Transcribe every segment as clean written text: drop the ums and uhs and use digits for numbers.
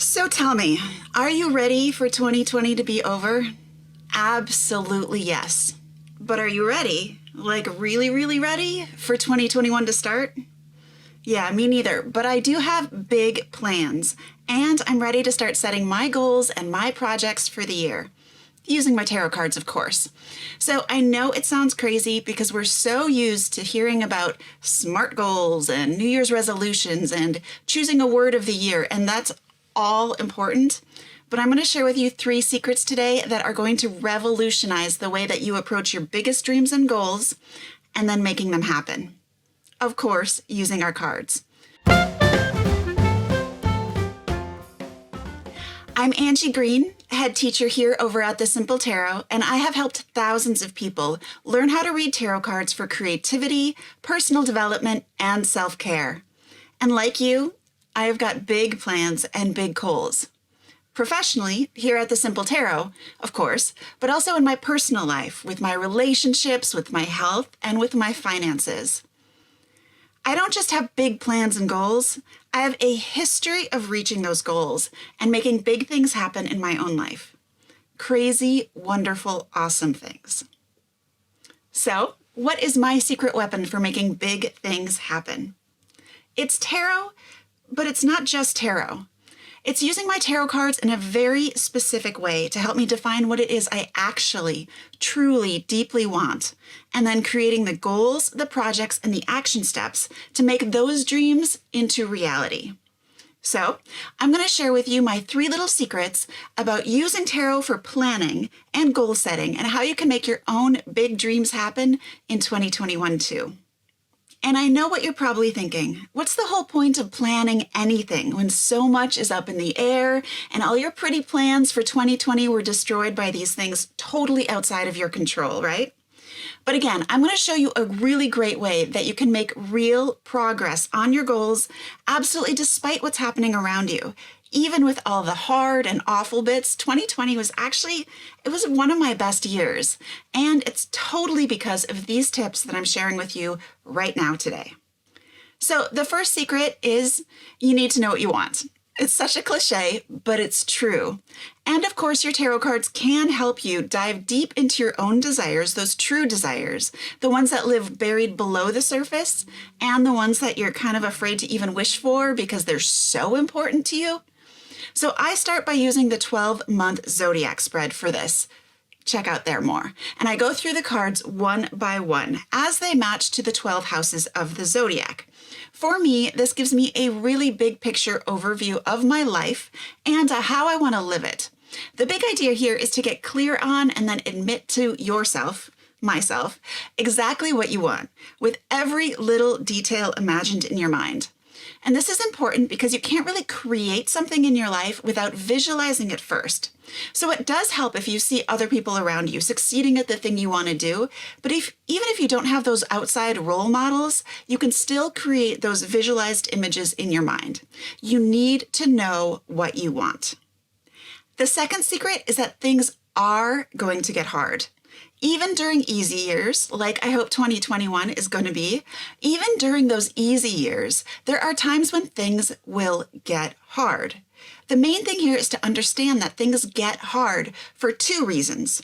So tell me, are you ready for 2020 to be over? Absolutely yes. But are you ready? Like really ready for 2021 to start? Yeah, me neither, but I do have big plans, and I'm ready to start setting my goals and my projects for the year. Using my tarot cards, of course. So I know it sounds crazy because we're so used to hearing about SMART goals and New Year's resolutions and choosing a word of the year, and that's all important. But I'm going to share with you 3 secrets today that are going to revolutionize the way that you approach your biggest dreams and goals and then making them happen. Of course, using our cards. I'm Angie Green, head teacher here over at The Simple Tarot, and I have helped thousands of people learn how to read tarot cards for creativity, personal development, and self-care. And like you, I have got big plans and big goals. Professionally, here at The Simple Tarot, of course, but also in my personal life, with my relationships, with my health, and with my finances. I don't just have big plans and goals, I have a history of reaching those goals and making big things happen in my own life. Crazy, wonderful, awesome things. So, what is my secret weapon for making big things happen? It's tarot, but it's not just tarot. It's using my tarot cards in a very specific way to help me define what it is I actually, truly, deeply want, and then creating the goals, the projects, and the action steps to make those dreams into reality. So, I'm going to share with you my 3 little secrets about using tarot for planning and goal setting and how you can make your own big dreams happen in 2021 too. And I know what you're probably thinking. What's the whole point of planning anything when so much is up in the air and all your pretty plans for 2020 were destroyed by these things totally outside of your control, right? But again, I'm going to show you a really great way that you can make real progress on your goals, absolutely despite what's happening around you. Even with all the hard and awful bits, 2020 was one of my best years. And it's totally because of these tips that I'm sharing with you right now today. So the first secret is you need to know what you want. It's such a cliche, but it's true. And of course, your tarot cards can help you dive deep into your own desires, those true desires, the ones that live buried below the surface, and the ones that you're kind of afraid to even wish for because they're so important to you. So I start by using the 12-month zodiac spread for this. Check out there more. And I go through the cards one by one as they match to the 12 houses of the zodiac. For me, this gives me a really big picture overview of my life and how I want to live it. The big idea here is to get clear on and then admit to yourself, myself, exactly what you want, with every little detail imagined in your mind. And this is important because you can't really create something in your life without visualizing it first. So it does help if you see other people around you succeeding at the thing you want to do, but even if you don't have those outside role models, you can still create those visualized images in your mind. You need to know what you want. The second secret is that things are going to get hard. Even during easy years, like I hope 2021 is going to be, even during those easy years, there are times when things will get hard. The main thing here is to understand that things get hard for 2 reasons.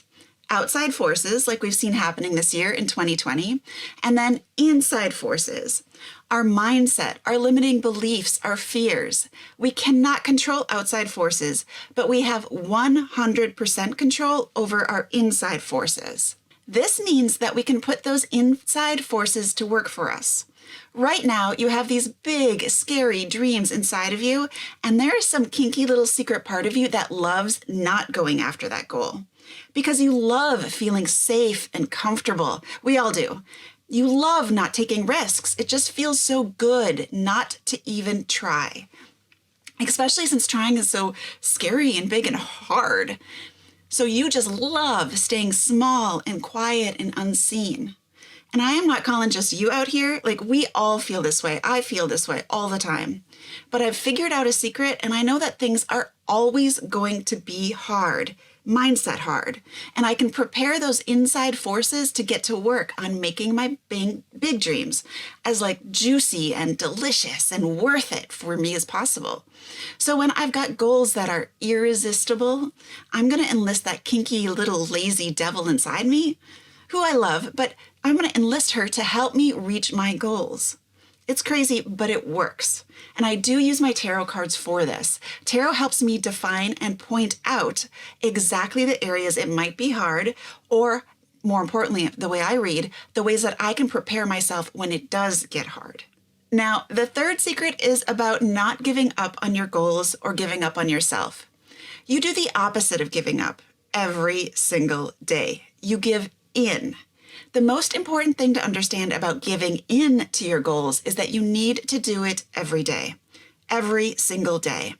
Outside forces, like we've seen happening this year in 2020, and then inside forces. Our mindset, our limiting beliefs, our fears. We cannot control outside forces, but we have 100% control over our inside forces. This means that we can put those inside forces to work for us. Right now, you have these big, scary dreams inside of you, and there is some kinky little secret part of you that loves not going after that goal. Because you love feeling safe and comfortable. We all do. You love not taking risks. It just feels so good not to even try. Especially since trying is so scary and big and hard. So you just love staying small and quiet and unseen. And I am not calling just you out here. Like, we all feel this way. I feel this way all the time. But I've figured out a secret, and I know that things are always going to be hard. mindset hard, and I can prepare those inside forces to get to work on making my big dreams as like juicy and delicious and worth it for me as possible. So when I've got goals that are irresistible, I'm going to enlist that kinky little lazy devil inside me, who I love, but I'm going to enlist her to help me reach my goals. It's crazy, but it works. And I do use my tarot cards for this. Tarot helps me define and point out exactly the areas it might be hard, or more importantly, the way I read, the ways that I can prepare myself when it does get hard. Now, the third secret is about not giving up on your goals or giving up on yourself. You do the opposite of giving up every single day. You give in. The most important thing to understand about giving in to your goals is that you need to do it every day, every single day.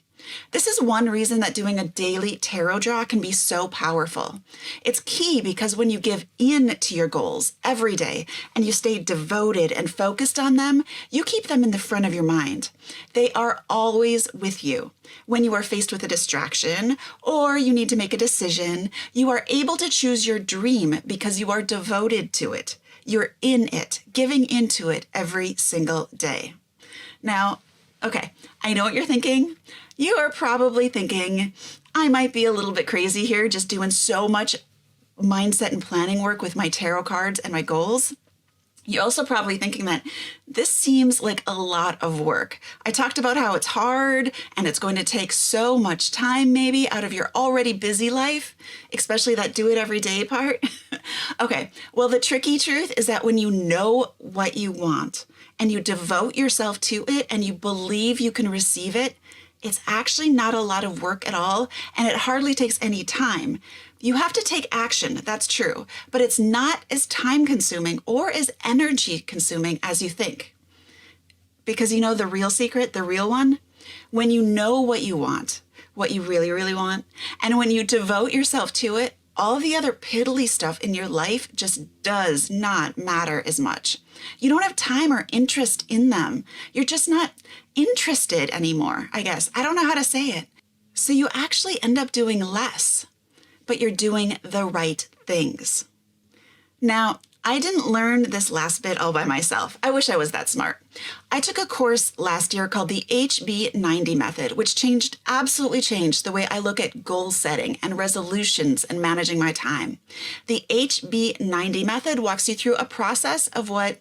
This is one reason that doing a daily tarot draw can be so powerful. It's key because when you give in to your goals every day and you stay devoted and focused on them, you keep them in the front of your mind. They are always with you. When you are faced with a distraction or you need to make a decision, you are able to choose your dream because you are devoted to it. You're in it, giving into it every single day. Now, okay, I know what you're thinking. You are probably thinking, I might be a little bit crazy here, just doing so much mindset and planning work with my tarot cards and my goals. You're also probably thinking that this seems like a lot of work. I talked about how it's hard and it's going to take so much time maybe out of your already busy life, especially that do it every day part. Okay, well, the tricky truth is that when you know what you want and you devote yourself to it and you believe you can receive it, it's actually not a lot of work at all, and it hardly takes any time. You have to take action, that's true, but it's not as time-consuming or as energy-consuming as you think. Because you know the real secret, the real one? When you know what you want, what you really, really want, and when you devote yourself to it, all the other piddly stuff in your life just does not matter as much. You don't have time or interest in them. You're just not interested anymore, I guess. I don't know how to say it. So you actually end up doing less, but you're doing the right things. Now, I didn't learn this last bit all by myself. I wish I was that smart. I took a course last year called the HB90 Method, which absolutely changed the way I look at goal setting and resolutions and managing my time. The HB90 Method walks you through a process of what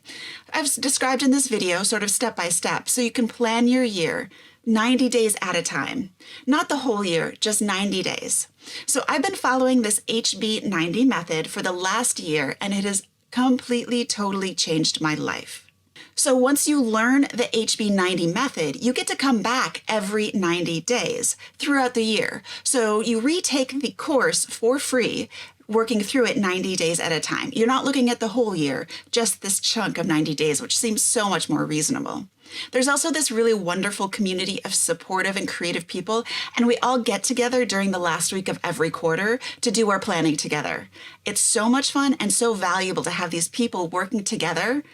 I've described in this video, sort of step by step, so you can plan your year 90 days at a time. Not the whole year, just 90 days. So I've been following this HB90 Method for the last year, and it has completely, totally changed my life. So once you learn the HB90 method, you get to come back every 90 days throughout the year. So you retake the course for free, working through it 90 days at a time. You're not looking at the whole year, just this chunk of 90 days, which seems so much more reasonable. There's also this really wonderful community of supportive and creative people, and we all get together during the last week of every quarter to do our planning together. It's so much fun and so valuable to have these people working together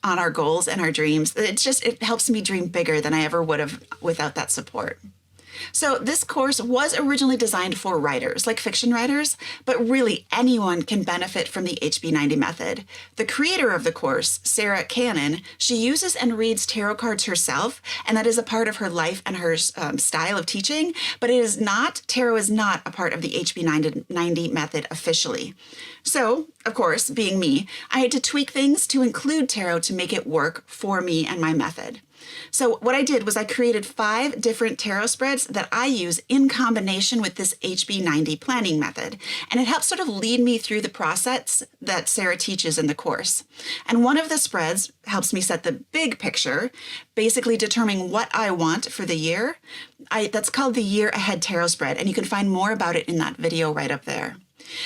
on our goals and our dreams. It helps me dream bigger than I ever would have without that support. So this course was originally designed for writers, like fiction writers, but really anyone can benefit from the HB90 method. The creator of the course, Sarah Cannon, she uses and reads tarot cards herself, and that is a part of her life and her style of teaching, but tarot is not a part of the HB90 method officially. So, of course, being me, I had to tweak things to include tarot to make it work for me and my method. So what I did was I created 5 different tarot spreads that I use in combination with this HB90 planning method. And it helps sort of lead me through the process that Sarah teaches in the course. And one of the spreads helps me set the big picture, basically determining what I want for the year. That's called the Year Ahead Tarot Spread, and you can find more about it in that video right up there.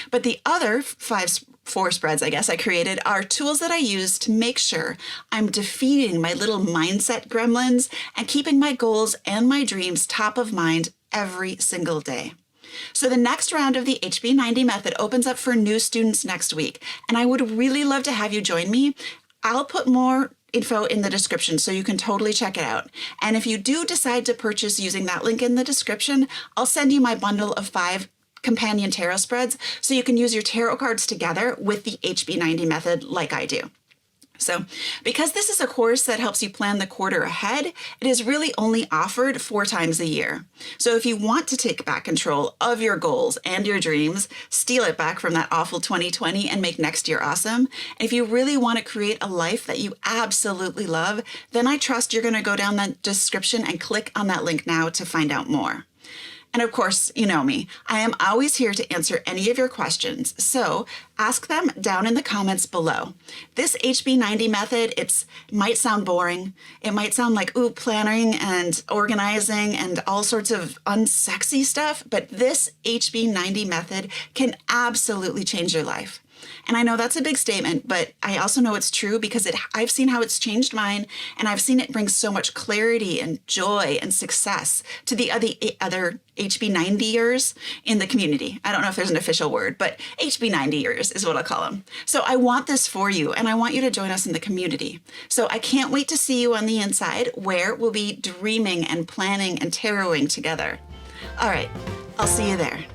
But the other 4 spreads, I guess, I created are tools that I use to make sure I'm defeating my little mindset gremlins and keeping my goals and my dreams top of mind every single day. So the next round of the HB90 method opens up for new students next week, and I would really love to have you join me. I'll put more info in the description so you can totally check it out. And if you do decide to purchase using that link in the description, I'll send you my bundle of 5 companion tarot spreads so you can use your tarot cards together with the HB90 method like I do. So because this is a course that helps you plan the quarter ahead, it is really only offered 4 times a year. So if you want to take back control of your goals and your dreams, steal it back from that awful 2020 and make next year awesome, and if you really want to create a life that you absolutely love, then I trust you're going to go down that description and click on that link now to find out more. And of course, you know me, I am always here to answer any of your questions, so ask them down in the comments below. This HB90 method, it might sound boring. It might sound like, ooh, planning and organizing and all sorts of unsexy stuff, but this HB90 method can absolutely change your life. And I know that's a big statement, but I also know it's true because I've seen how it's changed mine, and I've seen it bring so much clarity and joy and success to the other HB90ers in the community. I don't know if there's an official word, but HB90ers is what I'll call them. So I want this for you, and I want you to join us in the community. So I can't wait to see you on the inside, where we'll be dreaming and planning and taroting together. All right, I'll see you there.